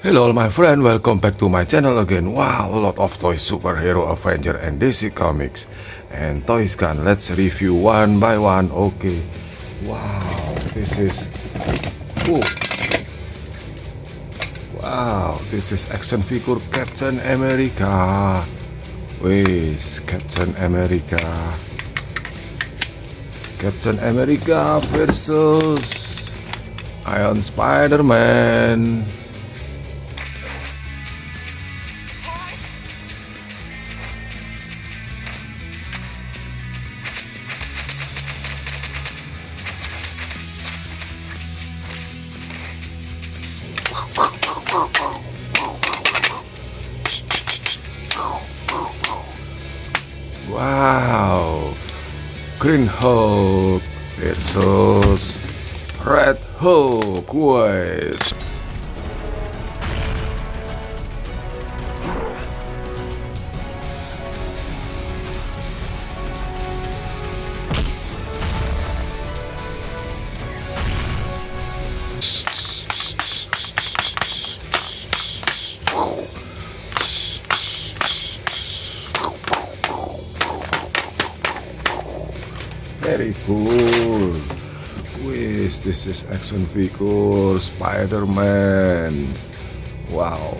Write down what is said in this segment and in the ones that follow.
Hello my friend, welcome back to my channel again. Wow, a lot of toys, superhero, avenger and DC comics and toys kan. Let's review one by one. Okay. Wow, this is wow, this is action figure Captain America. Wes, Captain America. Captain America versus Iron Spiderman. Wow, Green Hulk versus Red Hulk. Wait. Very cool. Wis, this is action figure Spider-Man. Wow.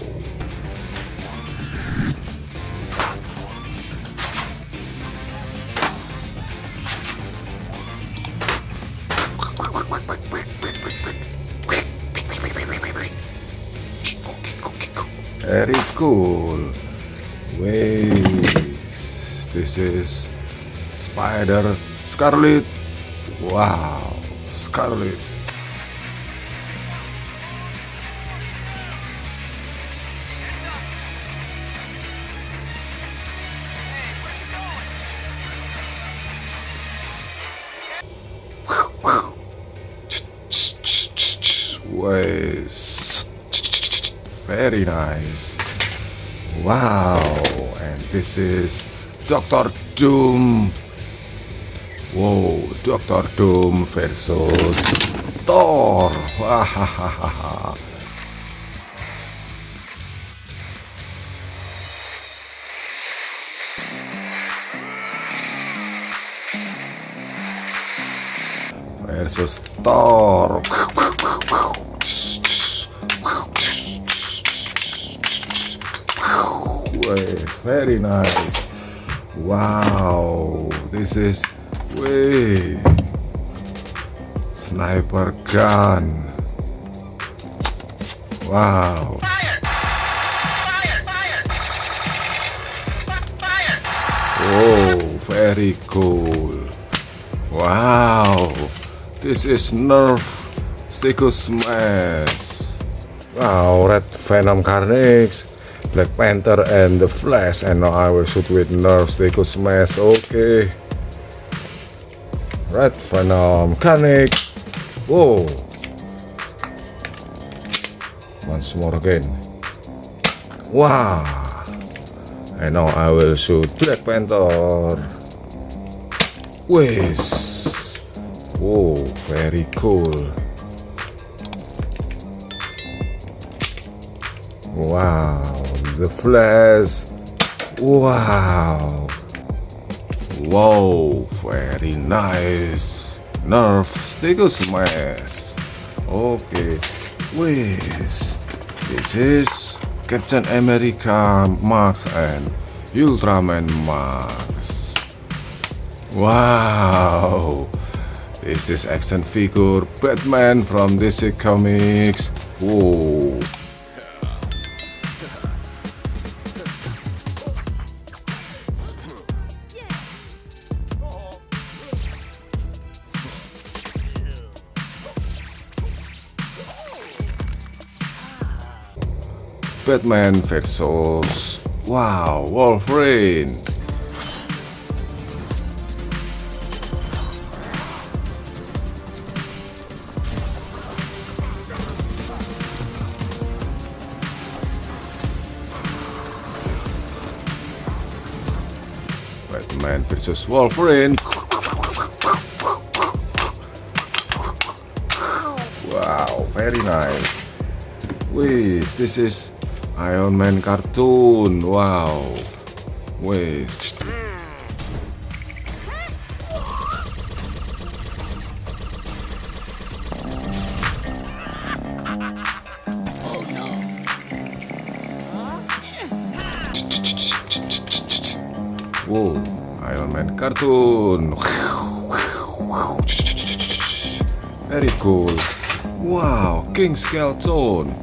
Very cool. Wait, this is Spider Scarlet. Wow, Scarlet. Wes. Very nice. Wow, and this is Dr. Doom. Wow, Dr. Doom versus Thor. Wahahaha. Versus Thor. Very nice. Wow, this is sniper gun. Wow. Fire! Fire! Fire! Fire! Oh, very cool. Wow. This is Nerf Sticker Smash. Wow, Red Venom Carnage, Black Panther and the Flash, and now I will shoot with Nerf Sticker Smash. Okay. Red Venom Carnage. Whoa. Once more again. Wow. And now I will shoot Black Panther. Whiz. Whoa, very cool. Wow, the Flash. Wow. Wow, very nice. Nerf Sticker Smash. Okay, Whiz. This is Captain America Max and Ultraman Max. Wow. This is action figure Batman from DC Comics. Whoa. Batman versus Wolverine. Batman versus Wolverine. Wow, very nice. Wait, this is Ironman cartoon. Wow. Wait. Wow, Ironman cartoon. Very cool. Wow, King Skeleton.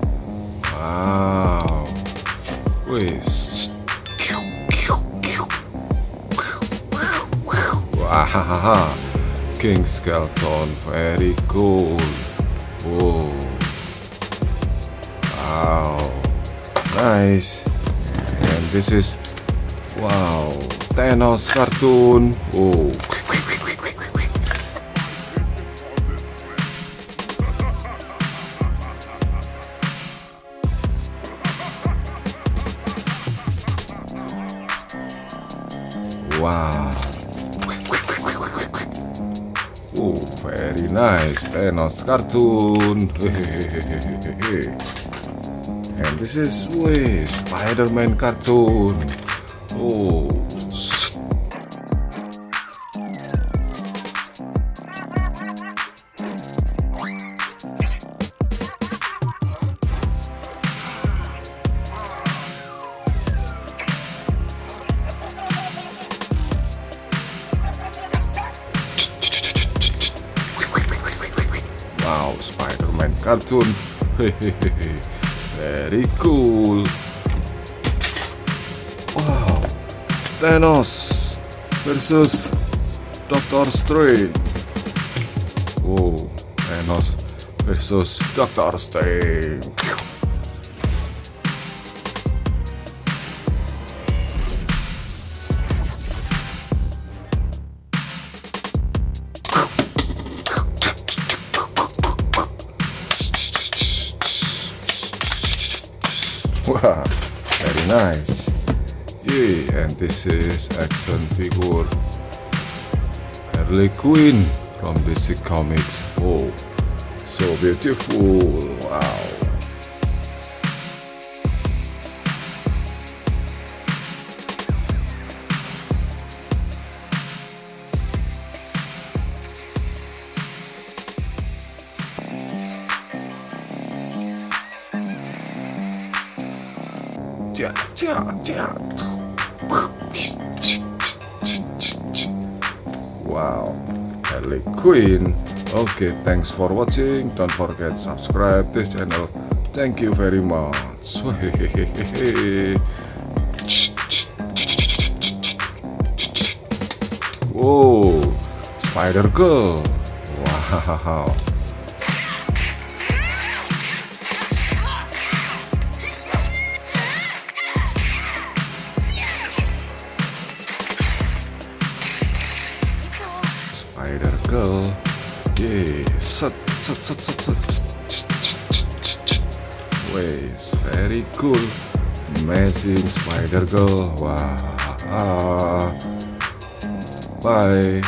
Wow. Wait. Wow. King Skeleton, very cool. Whoa. Wow. Nice. And this is wow, Thanos cartoon. Oh. Wow. Oh, very nice. Thanos cartoon. And this is Spiderman cartoon. Oh. Wow, Spider-Man cartoon. Very cool. Wow, Thanos versus Doctor Strange. Oh, Thanos versus Doctor Strange. Wow, very nice. Yeah, and this is action figure Harley Quinn from DC Comics. Oh, so beautiful. Wow. Wow, Harley Quinn. Okay, thanks for watching. Don't forget subscribe this channel. Thank you very much. Whoa, Spider Girl. Wow. Spider Girl, yeah, Wait, very cool, amazing Spider Girl. Wow, bye.